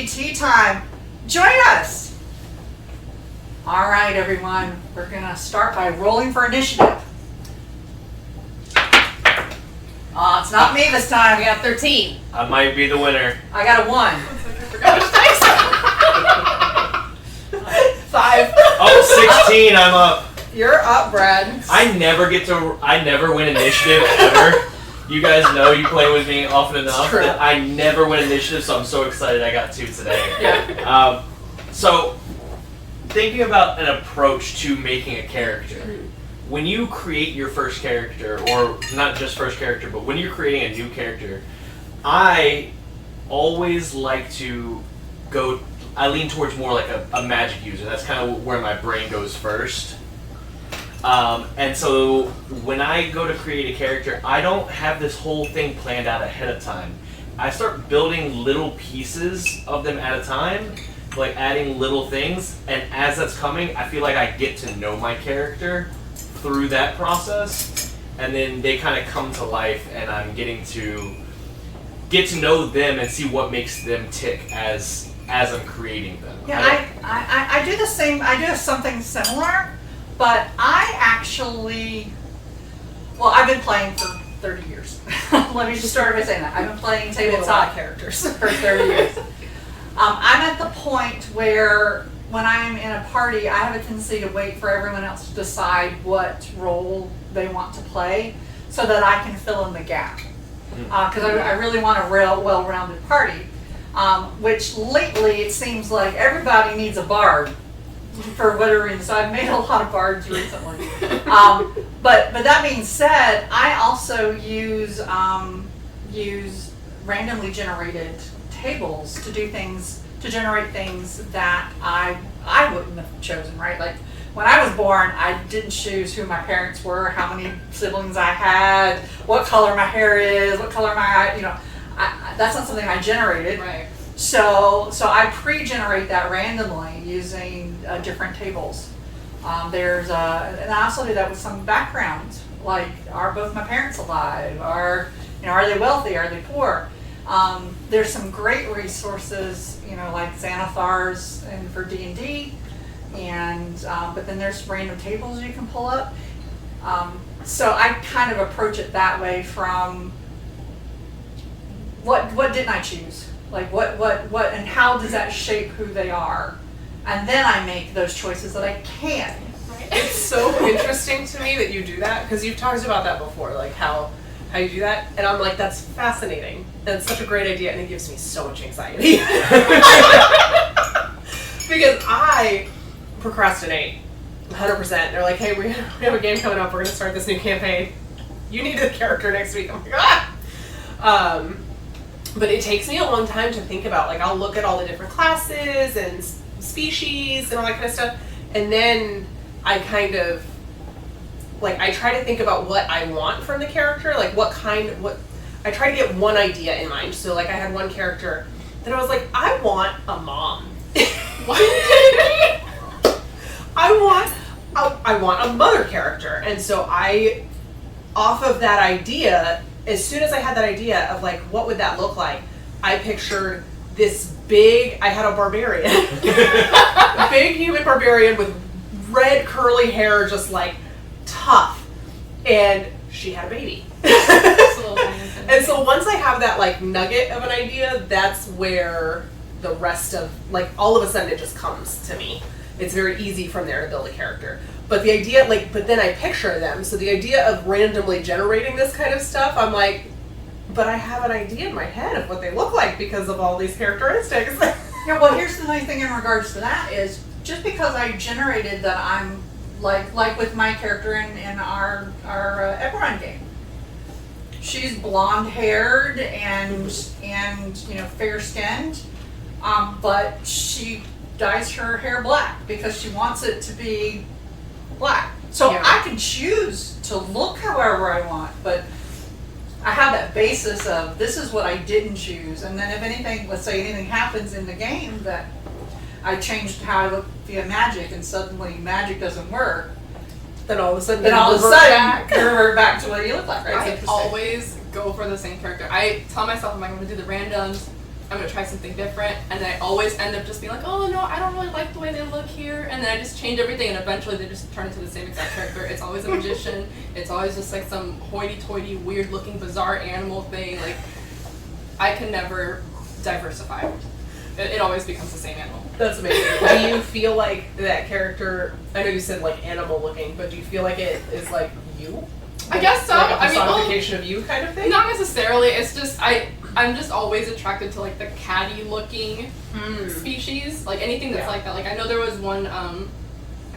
D&D Tea Time. Join us. All right, everyone. We're going to start by rolling for initiative. It's not me this time. I got 13. I might be the winner. I got a 1. I forgot to say 5. Oh, 16, I'm up. You're up, Brad. I never win initiative ever. You guys know, you play with me often enough that I never win initiative, so I'm so excited I got 2 today. Yeah. So, thinking about an approach to making a character. When you create your first character, or not just first character, but when you're creating a new character, I always like to I lean towards more like a magic user. That's kind of where my brain goes first. And so when I go to create a character, I don't have this whole thing planned out ahead of time. I start building little pieces of them at a time, like adding little things, and as that's coming, I feel like I get to know my character through that process, and then they kind of come to life, and I'm getting to get to know them and see what makes them tick as I'm creating them. Yeah, I do the same. I do something similar, but I actually, well, I've been playing for 30 years. Let me just start by saying that. I've been playing tabletop characters for 30 years. I'm at the point where when I'm in a party, I have a tendency to wait for everyone else to decide what role they want to play so that I can fill in the gap. Because I really want a real well-rounded party, which lately it seems like everybody needs a bard for whatever reason. So I've made a lot of bards recently. But that being said, I also use randomly generated tables to do things, to generate things that I wouldn't have chosen, right? Like when I was born, I didn't choose who my parents were, how many siblings I had, what color my hair is, what color my, that's not something I generated. Right. So I pre-generate that randomly using different tables. And I also do that with some backgrounds, like are both my parents alive? Are they wealthy? Are they poor? There's some great resources, like Xanathar's and for D&D, but then there's random tables you can pull up. So I kind of approach it that way from what didn't I choose? Like what and how does that shape who they are? And then I make those choices that I can. It's so interesting to me that you do that, because you've talked about that before, like how you do that, and I'm like, that's fascinating, and it's such a great idea, and it gives me so much anxiety. Because I procrastinate 100%. They're like, hey, we have a game coming up, we're going to start this new campaign. You need a character next week. I'm like, ah! But it takes me a long time to think about, like, I'll look at all the different classes and species and all that kind of stuff, and then I kind of, like, I try to think about what I want from the character, like I try to get one idea in mind. So, like, I had one character that I was like, I want a mom. What? I want a mother character. And so off of that idea, as soon as I had that idea of, like, what would that look like, I pictured this I had a barbarian. A big human barbarian with red curly hair, just like tough. And she had a baby. And so once I have that, like, nugget of an idea, that's where the rest of, like, all of a sudden it just comes to me. It's very easy from there to build a character. But the idea, like, but then I picture them. So the idea of randomly generating this kind of stuff, I'm like, but I have an idea in my head of what they look like because of all these characteristics. Yeah, well, here's the nice thing in regards to that is just because I generated that, I'm like with my character in our Eberron game. She's blonde haired and fair skinned, but she dyes her hair black because she wants it to be black. So yeah. I can choose to look however I want, but I have that basis of this is what I didn't choose, and then if anything, let's say anything happens in the game that I changed how I look via magic, and suddenly magic doesn't work, then all of a sudden you revert back to what you look like, right? I always go for the same character. I tell myself I'm going to do the randoms I'm gonna try something different, and then I always end up just being like, oh no, I don't really like the way they look here, and then I just change everything, and eventually they just turn into the same exact character. It's always a magician. It's always just like some hoity-toity, weird-looking, bizarre animal thing. Like, I can never diversify. It always becomes the same animal. That's amazing. Do you feel like that character? I know you said like animal looking, but do you feel like it is like you? I guess so. Like a I mean, personification of you kind of thing? not necessarily. It's just I'm just always attracted to like the catty looking species. Like anything that's like that. Like I know there was one. I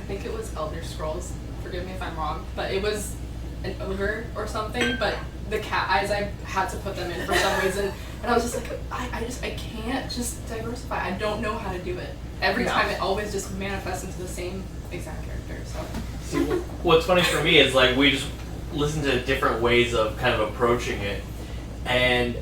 think it was Elder Scrolls. Forgive me if I'm wrong, but it was an ogre or something. But the cat eyes, I had to put them in for some reason, and I was just like, I can't just diversify. I don't know how to do it. Every time it always just manifests into the same exact character. So. See, what's funny for me is like we just listen to different ways of kind of approaching it, and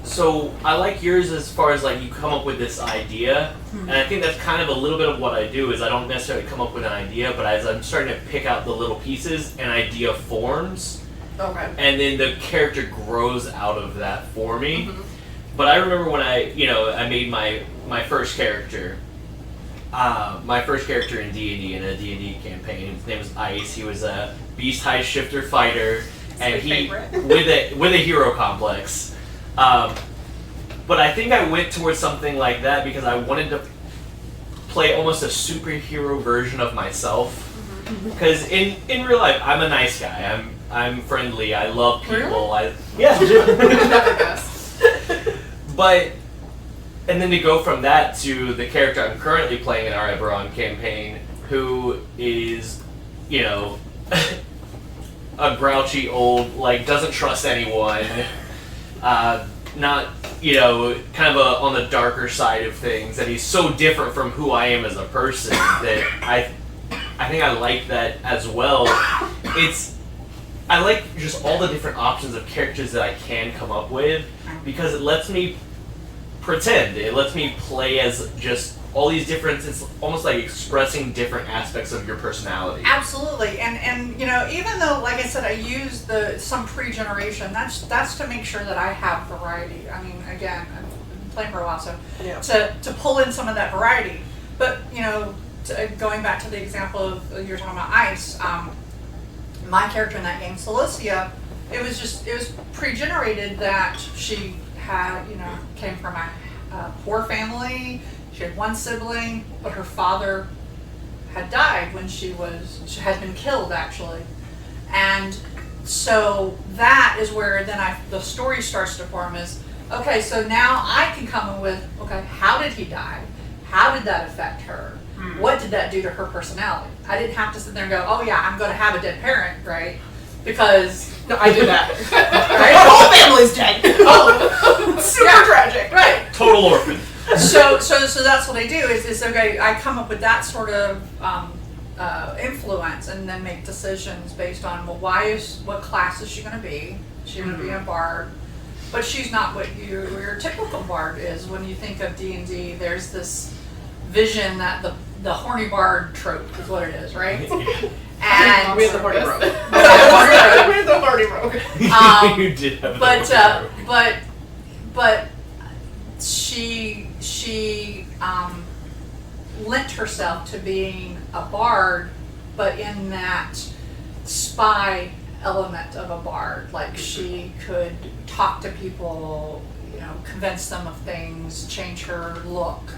so I like yours as far as like you come up with this idea, and I think that's kind of a little bit of what I do is I don't necessarily come up with an idea, but as I'm starting to pick out the little pieces, an idea forms, and then the character grows out of that for me. But I remember when I made my first character. My first character in D&D, in a D&D campaign, his name was Ice. He was a beast hide shifter fighter, and he with a hero complex. But I think I went towards something like that because I wanted to play almost a superhero version of myself. Because in real life, I'm a nice guy. I'm friendly. I love people. Never But. And then to go from that to the character I'm currently playing in our Eberron campaign, who is, a grouchy old, like, doesn't trust anyone, not, kind of on the darker side of things, and he's so different from who I am as a person that I think I like that as well. I like just all the different options of characters that I can come up with, because it lets me pretend. It lets me play as just all these different, it's almost like expressing different aspects of your personality. Absolutely, and even though, like I said, I use some pre-generation, that's to make sure that I have variety. I mean, again, I've been playing for a while, so to pull in some of that variety. But, going back to the example of, you were talking about Ice, my character in that game, Celicia, it was pre-generated that she had, came from a poor family. She had one sibling, but her father had died when she had been killed actually. And so that is where then the story starts to form is, okay, so now I can come in with, okay, how did he die? How did that affect her? What did that do to her personality? I didn't have to sit there and go, oh yeah, I'm going to have a dead parent, right? Because no, I did that. Right? The whole family's dead. Oh, super tragic. Right. Total orphan. So that's what I do is okay. I come up with that sort of influence, and then make decisions based on what class is she going to be? She's going to be a bard, but she's not what your typical bard is. When you think of D&D, there's this vision that the horny bard trope is what it is, right? And we have the horny rogue. We have the horny rogue. You did have but she lent herself to being a bard, but in that spy element of a bard. Like she could talk to people, convince them of things, change her look.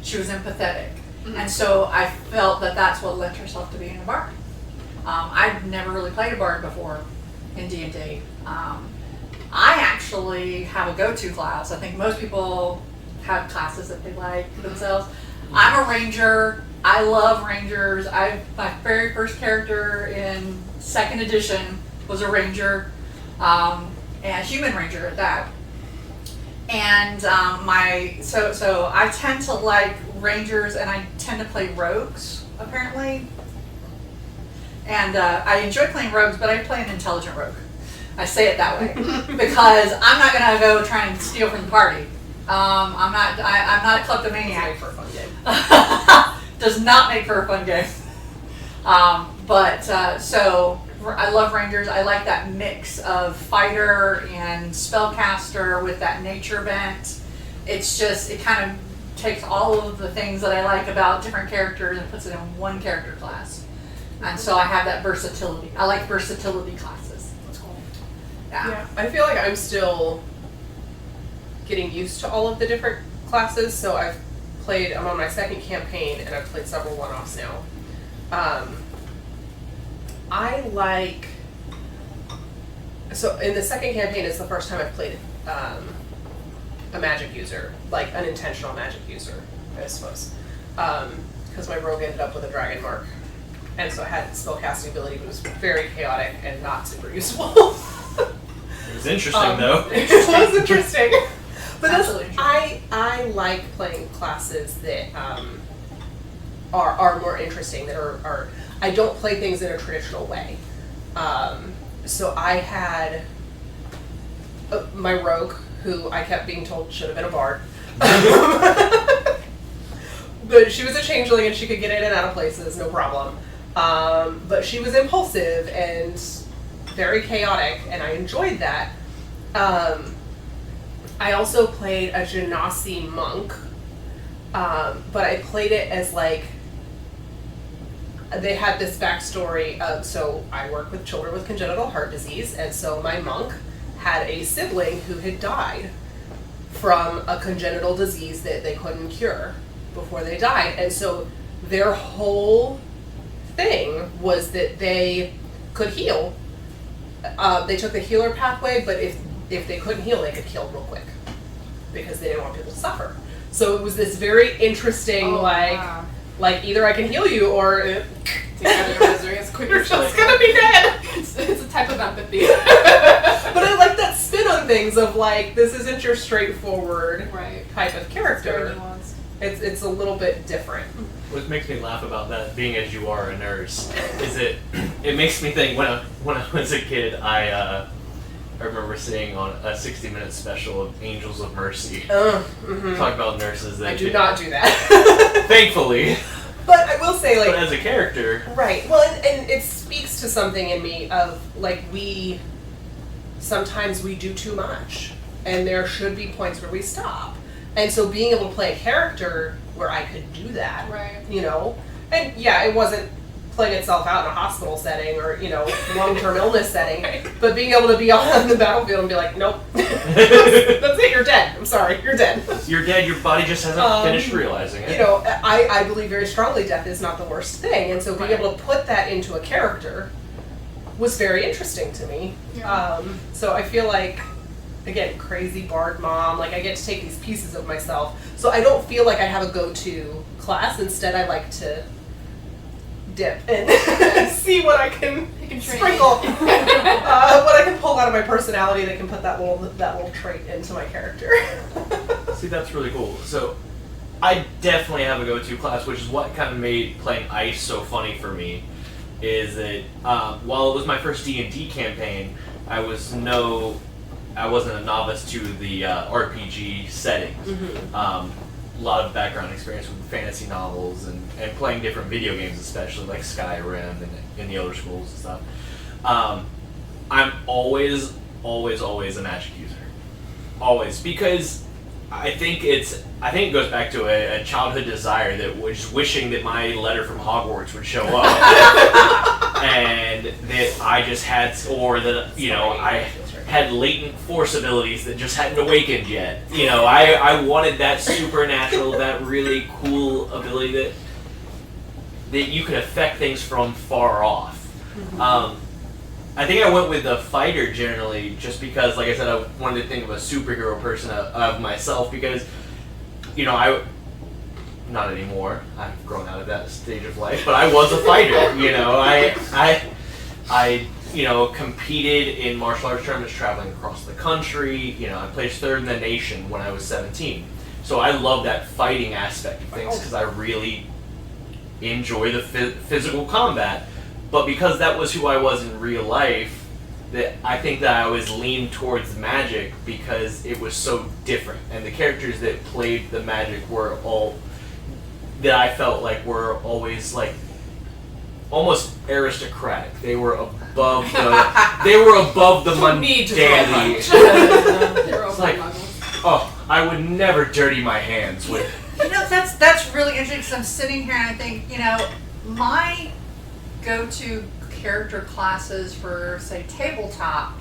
She was empathetic. And so I felt that that's what lent herself to being a bard. I'd never really played a bard before in D&D. I actually have a go-to class. I think most people have classes that they like themselves. I'm a ranger. I love rangers. My very first character in 2nd edition was a ranger, and a human ranger at that. And so I tend to like rangers, and I tend to play rogues apparently. And I enjoy playing rogues, but I play an intelligent rogue. I say it that way because I'm not gonna go try and steal from the party. I'm not a kleptomaniac. For a fun game. Does not make for a fun game. I love rangers. I like that mix of fighter and spellcaster with that nature bent. It's just, it kind of takes all of the things that I like about different characters and puts it in one character class. And so I have that versatility. I like versatility classes. That's cool. Yeah. I feel like I'm still getting used to all of the different classes, so I'm on my second campaign and I've played several one-offs now. So in the second campaign, it's the first time I've played a magic user, like an intentional magic user, I suppose. Because my rogue ended up with a dragon mark. And so I had spellcasting ability, but it was very chaotic and not super useful. It was interesting though. It was interesting. But Absolutely. I like playing classes that are more interesting, that are I don't play things in a traditional way. So I had my rogue, who I kept being told should have been a bard. But she was a changeling and she could get in and out of places, no problem. But she was impulsive and very chaotic, and I enjoyed that. I also played a Genasi monk, but I played it as like, they had this backstory of, so I work with children with congenital heart disease, and so my monk had a sibling who had died from a congenital disease that they couldn't cure before they died. And so their whole thing was that they could heal. They took the healer pathway, but if they couldn't heal, they could kill real quick because they didn't want people to suffer. So it was this very interesting, like either I can heal you or Take out your misery as quick you're as just possible. gonna be dead. It's a type of empathy. But I like that spin on things of like, this isn't your straightforward Right. type of Very character. nuanced. It's a little bit different. What makes me laugh about that, being as you are a nurse, is it makes me think when I was a kid, I remember seeing on a 60-minute special of Angels of Mercy talk about nurses. That I do could- not do that. Thankfully, But I will say, but like, as a character, right. Well, and it speaks to something in me of like, sometimes we do too much, and there should be points where we stop. And so being able to play a character where I could do that, Right. you know, and yeah, it wasn't playing itself out in a hospital setting or, you know, long-term illness setting, but being able to be on the battlefield and be like, nope, that's it, you're dead. I'm sorry, you're dead. you're dead. Your body just hasn't finished realizing it. You know, I believe very strongly death is not the worst thing, and so being Right. able to put that into a character was very interesting to me. Yeah. So I feel like, again, crazy bard mom, like I get to take these pieces of myself. So I don't feel like I have a go-to class. Instead, I like to dip and see what I can You can train. sprinkle, what I can pull out of my personality that can put that little trait into my character. See, that's really cool. So, I definitely have a go-to class, which is what kind of made playing Ice so funny for me. Is that while it was my first D&D campaign, I wasn't a novice to the RPG setting. A lot of background experience with fantasy novels and playing different video games, especially like Skyrim and the Elder Scrolls and stuff. I'm always a magic user. Always. Because I think it goes back to a childhood desire that was wishing that my letter from Hogwarts would show up. And that I just had, or that, you know, I had latent force abilities that just hadn't awakened yet. You know, I wanted that supernatural, that really cool ability that you could affect things from far off. I think I went with the fighter generally, just because, like I said, I wanted to think of a superhero person of myself, because, you know, not anymore. I've grown out of that stage of life, but I was a fighter. You know, I you know, competed in martial arts tournaments traveling across the country. You know, I placed third in the nation when I was 17. So I love that fighting aspect of things because I really enjoy the physical combat. But because that was who I was in real life, that I think that I always leaned towards magic because it was so different. And the characters that played the magic were all, that I felt like were always like almost aristocratic. They were above the Need to throw a mundanity. punch. They're It's like, oh, I would never dirty my hands with. You know, that's really interesting because I'm sitting here and I think, you know, my go-to character classes for, say, tabletop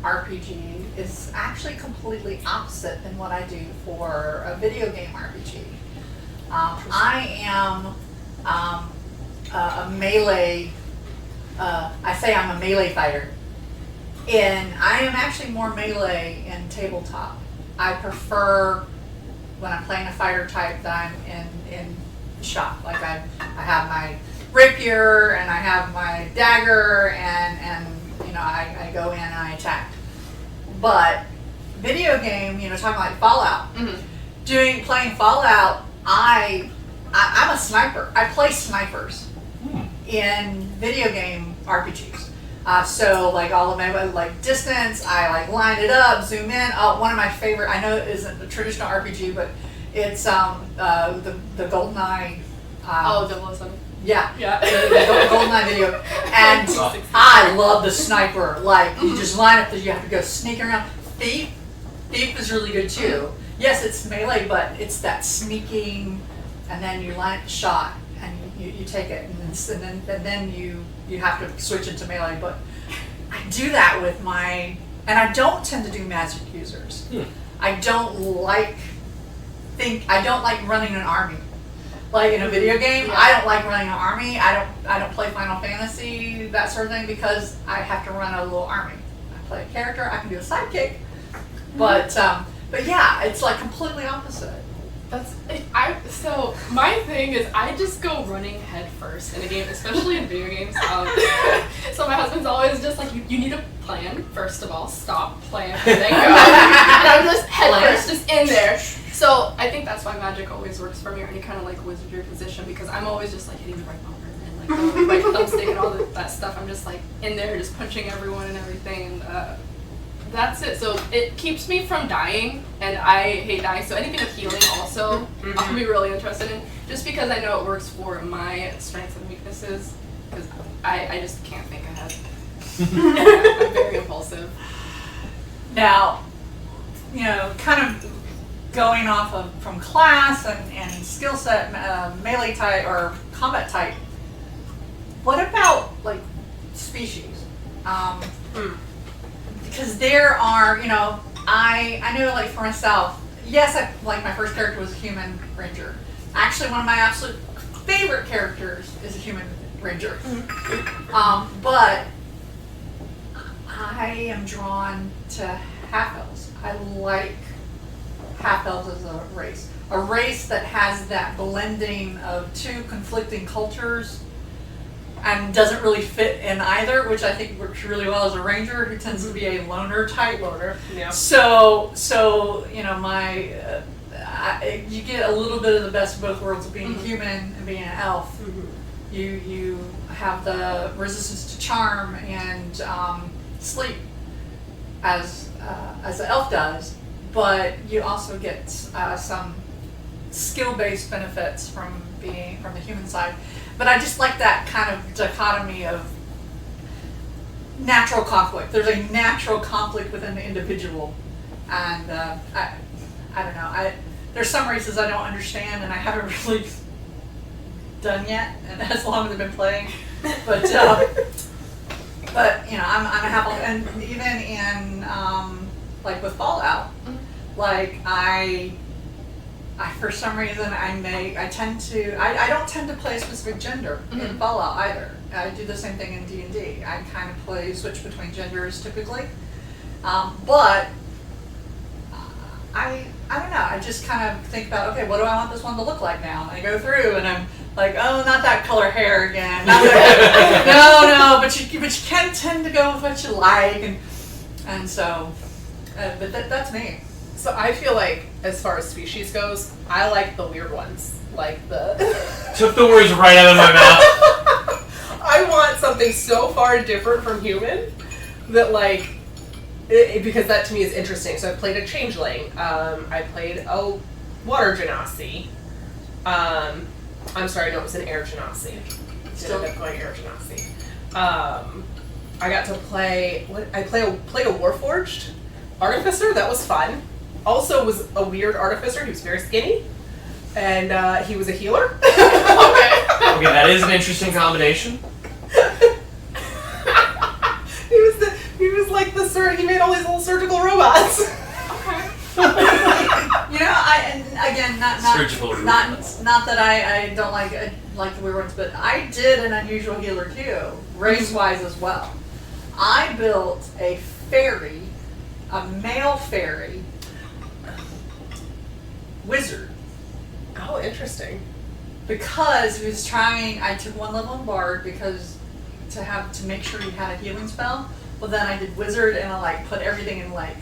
RPG is actually completely opposite than what I do for a video game RPG. I am a melee, I say I'm a melee fighter. And I am actually more melee in tabletop. I prefer when I'm playing a fighter type that I'm in shop. Like I have my rapier and I have my dagger and you know I go in and I attack. But video game, you know, talking like Fallout. Playing Fallout, I'm a sniper. I play snipers in video game RPGs. So like all of my like distance, I like line it up, zoom in. One of my favorite, I know it isn't a traditional RPG, but it's the GoldenEye. 007. Yeah, Yeah. the GoldenEye video, and I love the sniper. Like you just line up, you have to go sneak around. Thief is really good too. Yes, it's melee, but it's that sneaking, and then you line up the shot, and you take it, and then you have to switch into melee. But I do that with and I don't tend to do magic users. I don't like running an army. Like in a video game, I don't like running an army. I don't play Final Fantasy, that sort of thing, because I have to run a little army. I play a character, I can do a sidekick, but yeah, it's like completely opposite. So my thing is I just go running head first in a game, especially in video games. So my husband's always just like, you need a plan first of all. Stop, plan, and then go. And I'm just head first, just in there. So I think that's why magic always works for me, or any kind of like wizardry position, because I'm always just like hitting the right bumper and like the right thumbstick and all that stuff. I'm just like in there, just punching everyone and everything. And, that's it. So it keeps me from dying, and I hate dying. So anything with healing also, I'll be really interested in, just because I know it works for my strengths and weaknesses. Because I just can't think ahead. I'm very impulsive. Now, you know, kind of going off of from class and skill set, melee type or combat type. What about like species? Because there are, you know, I know like for myself, yes, like my first character was a human ranger. Actually, one of my absolute favorite characters is a human ranger. But I am drawn to half-elves. I like half-elves as a race that has that blending of two conflicting cultures and doesn't really fit in either, which I think works really well as a ranger who tends to be a loner type. Yeah. So you know, you get a little bit of the best of both worlds of being human and being an elf. You have the resistance to charm and sleep as the elf does, but you also get some skill-based benefits from the human side. But I just like that kind of dichotomy of natural conflict. There's a natural conflict within the individual, and I don't know. There's some races I don't understand, and I haven't really done yet, and as long as I've been playing. But you know, I'm a half, and even in like with Fallout, like I for some reason I don't tend to play a specific gender in Fallout either. I do the same thing in D&D. I kind of switch between genders typically, but I don't know. I just kind of think about, okay, what do I want this one to look like now? And I go through and I'm like, oh, not that color hair again. Not that, no, but you can tend to go with what you like, and so, but that's me. So I feel like, as far as species goes, I like the weird ones. Like the... Took the words right out of my mouth. I want something so far different from human that, like, because that to me is interesting. So I played a changeling. I played a water genasi. I'm sorry, no, it was an air genasi. Still- ended up going Air Genasi. I got to play, played a Warforged Artificer, that was fun. Also was a weird Artificer, he was very skinny. And he was a healer. Okay, that is an interesting combination. He was like he made all these little surgical robots. Okay. You know, again, Surgical not robots. that I don't like the weird ones, but I did an unusual healer too, race wise as well. I built a fairy, a male fairy wizard, Oh, interesting. because he was trying. I took one level in bard because to make sure he had a healing spell. Well, then I did wizard and I like put everything in like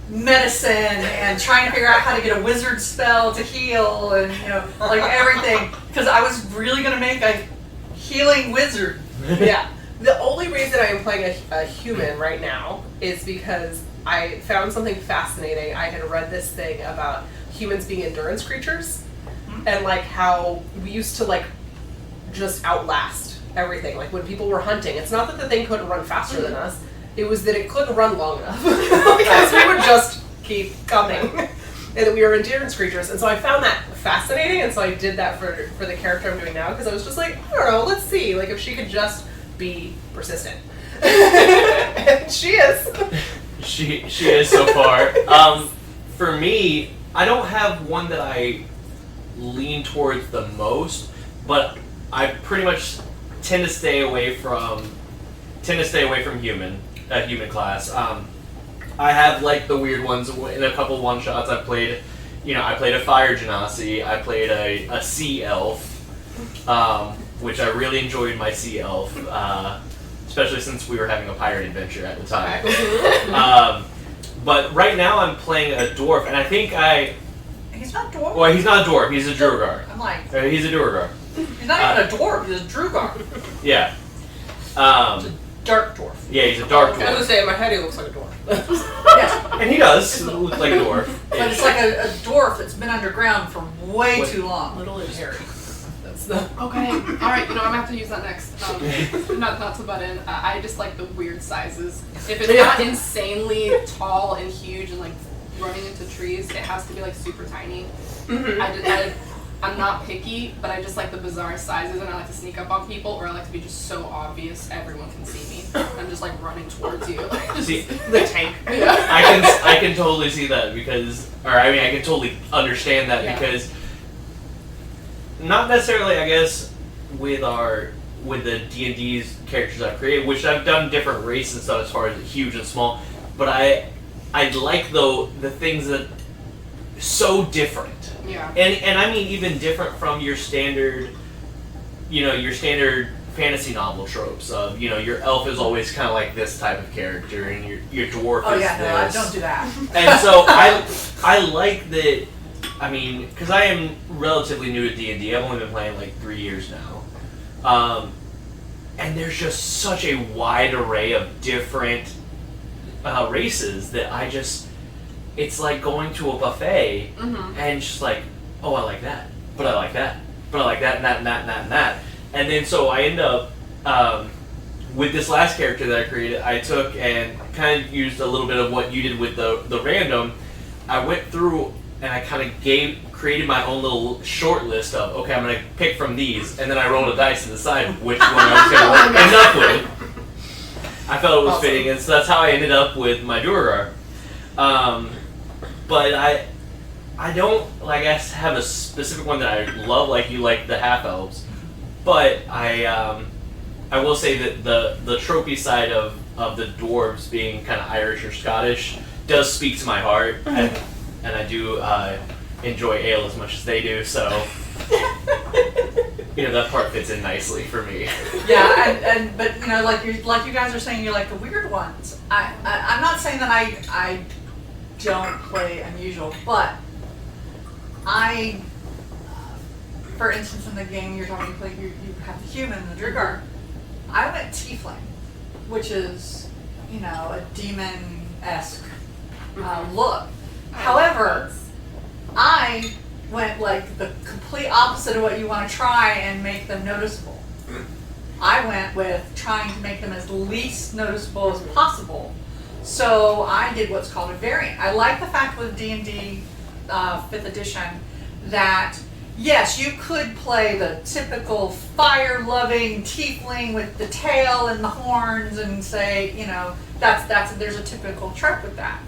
medicine and trying to figure out how to get a wizard spell to heal and like everything, because I was really gonna make a healing wizard. Yeah. The only reason I am playing a human right now is because I found something fascinating. I had read this thing about humans being endurance creatures and like how we used to like just outlast everything. Like when people were hunting, it's not that the thing couldn't run faster than us, it was that it couldn't run long enough because we would just keep coming. And that we were endurance creatures. And so I found that fascinating, and so I did that for the character I'm doing now, because I was just like, I don't know, let's see, like if she could just be persistent. And she is. She is so far. For me, I don't have one that I lean towards the most, but I pretty much tend to stay away from human class. I have like the weird ones in a couple one shots. I played a fire genasi. I played a sea elf, which I really enjoyed my sea elf, especially since we were having a pirate adventure at the time. But right now I'm playing a dwarf, and I think He's not dwarf. well, he's not a dwarf. He's a Drugar. I'm like, He's a Drugar. he's not even a dwarf. He's a Drugar. Yeah. Dark dwarf. Yeah, he's a dark I was gonna dwarf, say in my head he looks like a dwarf. Yes, and he does look like a dwarf. but it's like a dwarf that's been underground for way too long. Little and hairy. That's the Okay. All right. I'm gonna have to use that next. Not to butt in. I just like the weird sizes. If it's not insanely tall and huge and like running into trees, it has to be like super tiny. I'm not picky, but I just like the bizarre sizes, and I like to sneak up on people, or I like to be just so obvious everyone can see me. I'm just like running towards you. See, the tank. Yeah. I can totally see that I can totally understand that, Yeah. because not necessarily, I guess, with the D&D's characters I've created, which I've done different races and stuff as far as huge and small, but I like the things that so different. Yeah. And I mean even different from your standard fantasy novel tropes of, your elf is always kind of like this type of character, and your dwarf Oh is yeah, no, I this. don't do that. And so I like that. I mean, because I am relatively new to D&D. I've only been playing like 3 years now, and there's just such a wide array of different races that it's like going to a buffet and just like, oh, I like that, but I like that, but I like that, and that, and that, and that, and that. And then so I end up, with this last character that I created, I took and kind of used a little bit of what you did with the random. I went through and I kind of created my own little short list of, okay, I'm going to pick from these, and then I rolled a dice to decide which one I was going to end up with. I felt it was fitting, and so that's how I ended up with my Duergar. But I don't, I guess, have a specific one that I love like you like the half-elves. But I will say that the tropey side of the dwarves being kind of Irish or Scottish does speak to my heart, and I do enjoy ale as much as they do, so that part fits in nicely for me. Yeah, but like you guys are saying, you like the weird ones. I'm not saying that I don't play unusual, but for instance, in the game you're talking, you have the human and the Drugar. I went tiefling, which is a demon-esque look. However, I went like the complete opposite of what you want to try and make them noticeable. I went with trying to make them as least noticeable as possible. So I did what's called a variant. I like the fact with D&D 5th edition that yes, you could play the typical fire-loving tiefling with the tail and the horns and say, you know, there's a typical trope with that.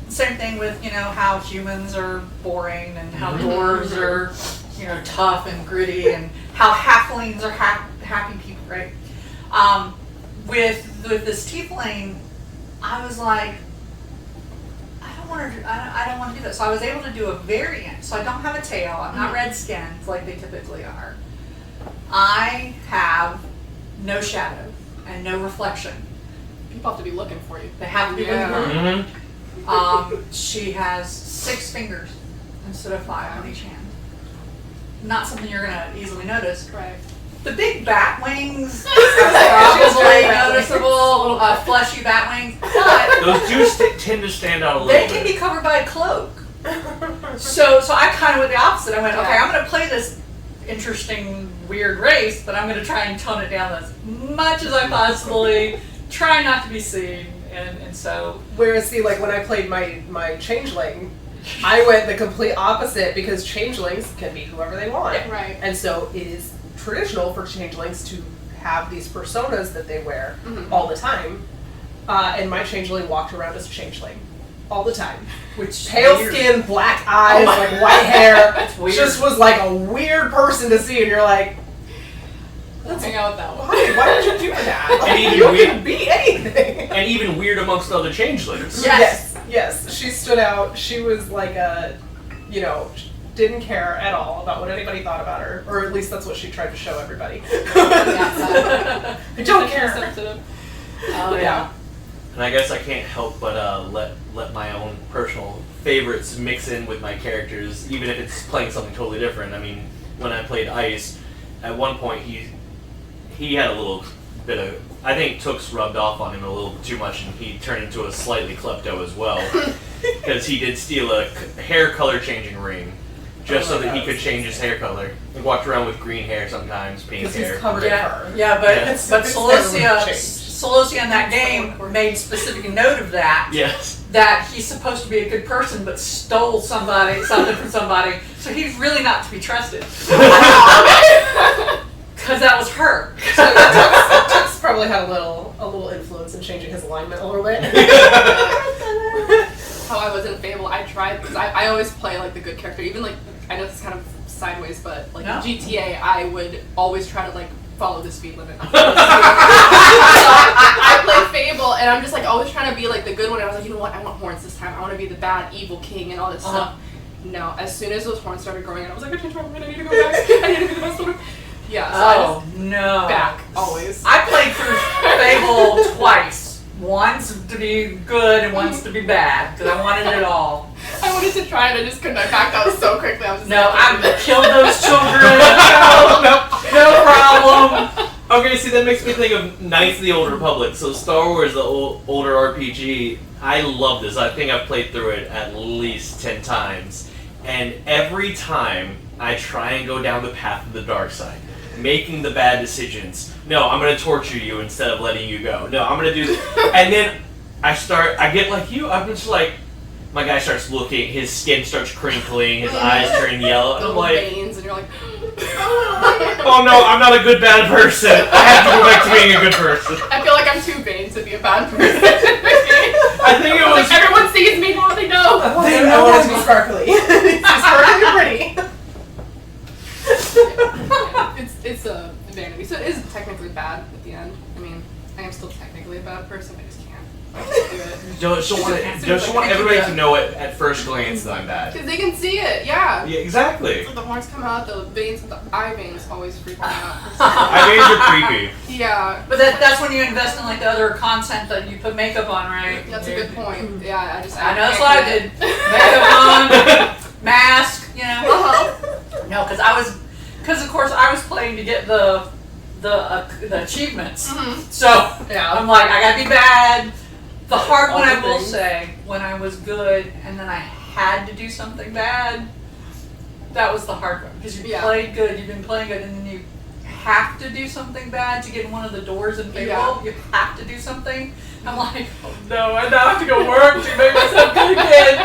Same thing with, you know, how humans are boring and how dwarves are, you know, tough and gritty, and how halflings are happy people, right? With this tiefling, I was like, I don't want to do that. So I was able to do a variant. So I don't have a tail. I'm not red skinned like they typically are. I have no shadow and no reflection. People have to be looking for you. They have to be looking for me. She has 6 fingers instead of 5 on each hand. Not something you're gonna easily notice. Right. The big bat wings are probably noticeable, fleshy bat wings, but Those do tend to stand out a little they bit. can be covered by a cloak. So I kind of went the opposite. I went, okay, I'm going to play this interesting, weird race, but I'm going to try and tone it down as much as I possibly try not to be seen, and so. Whereas, see, like when I played my changeling, I went the complete opposite because changelings can be whoever they want. Yeah. Right. And so it is traditional for changelings to have these personas that they wear all the time. And my changeling walked around as a changeling all the time. Which Pale weird. skin, black eyes, like white hair. That's weird. Just was like a weird person to see, and you're like, Let's hang out with that one. why would you do that? Like, And even you weird- can be anything. And even weird amongst other changelings. Yes. She stood out. She was like didn't care at all about what anybody thought about her, or at least that's what she tried to show everybody. I don't care. Sensitive. Oh yeah. And I guess I can't help but let my own personal favorites mix in with my characters, even if it's playing something totally different. I mean, when I played Ice, at one point he had a little bit of, I think Tooks rubbed off on him a little too much, and he turned into a slightly klepto as well, because he did steal a hair color changing ring. Just so that he could change his hair color. He walked around with green hair sometimes, pink Because hair. he's covered in fur. Yeah, but Yes. but It's never really Celosia in that game made specific note of that. Yes. That he's supposed to be a good person, but stole something from somebody. So he's really not to be trusted. Because that was her. So Tux probably had a little influence in changing his alignment a little bit. How I was in Fable, I tried, because I always play like the good character, even like, I know this is kind of sideways, but like No. in GTA, I would always try to like follow the speed limit. So I play Fable, and I'm just like always trying to be like the good one, and I was like, you know what, I want horns this time, I want to be the bad, evil king and all this stuff. No, as soon as those horns started growing, and I was like, I changed my mind, I need to go back, I need to be the best one. Yeah, so I no. just back, always. I played through Fable twice. Once to be good and once to be bad, because I wanted it all. I wanted to try it, I just couldn't, I backed out so quickly, I was just No, like, I killed those children. No problem. Okay, see, that makes me think of Knights of the Old Republic. So Star Wars, the older RPG, I love this. I think I've played through it at least 10 times. And every time I try and go down the path of the dark side, making the bad decisions. No, I'm going to torture you instead of letting you go. No, I'm going to do this. And then I get like you, I'm just like, my guy starts looking, his skin starts crinkling, his eyes turn yellow. And I'm little like, veins, and you're like, oh no, I'm not a good bad person. I have to go back to being a good person. I feel like I'm too vain to be a bad person. I think it was. Like, everyone sees me now, they know. They know it to be sparkly. It's sparkly and pretty. It's a vanity, so it is technically bad at the end. I mean, I am still technically a bad person, I just can't. I can't do it. Don't you want everybody to know it at first glance that I'm bad? Because they can see it, yeah. Yeah, exactly. So the horns come out, the veins, the eye veins always freak me out. I made you creepy. Yeah. But that's when you invest in like the other content that you put makeup on, right? That's a good point. Yeah, I I know that's what I can't did. do it. Makeup on, mask, you know. Uh-huh. No, because of course I was playing to get the achievements. Mhm. So Yeah. I'm like, I gotta be bad. The hard one, All I the will things. say, when I was good and then I had to do something bad, that was the hard one. Because you Yeah. played good, you've been playing good, and then you have to do something bad to get in one of the doors in Fable. Yeah. You have to do something. I'm like, oh no, I now have to go work to make myself good again.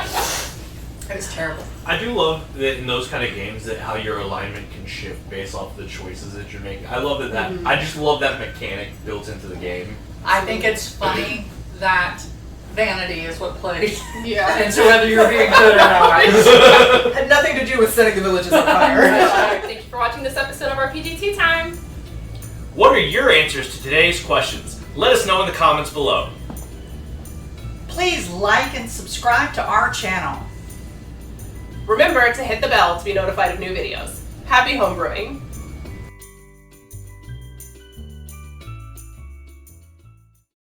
It was terrible. I do love that in those kind of games that how your alignment can shift based off the choices that you're making. I love that. I just love that mechanic built into the game. I think it's funny that vanity is what plays Yeah. into whether you're being good or not. Had nothing to do with setting the villages on fire. Thank you for watching this episode of RPG Tea Time. What are your answers to today's questions? Let us know in the comments below. Please like and subscribe to our channel. Remember to hit the bell to be notified of new videos. Happy homebrewing!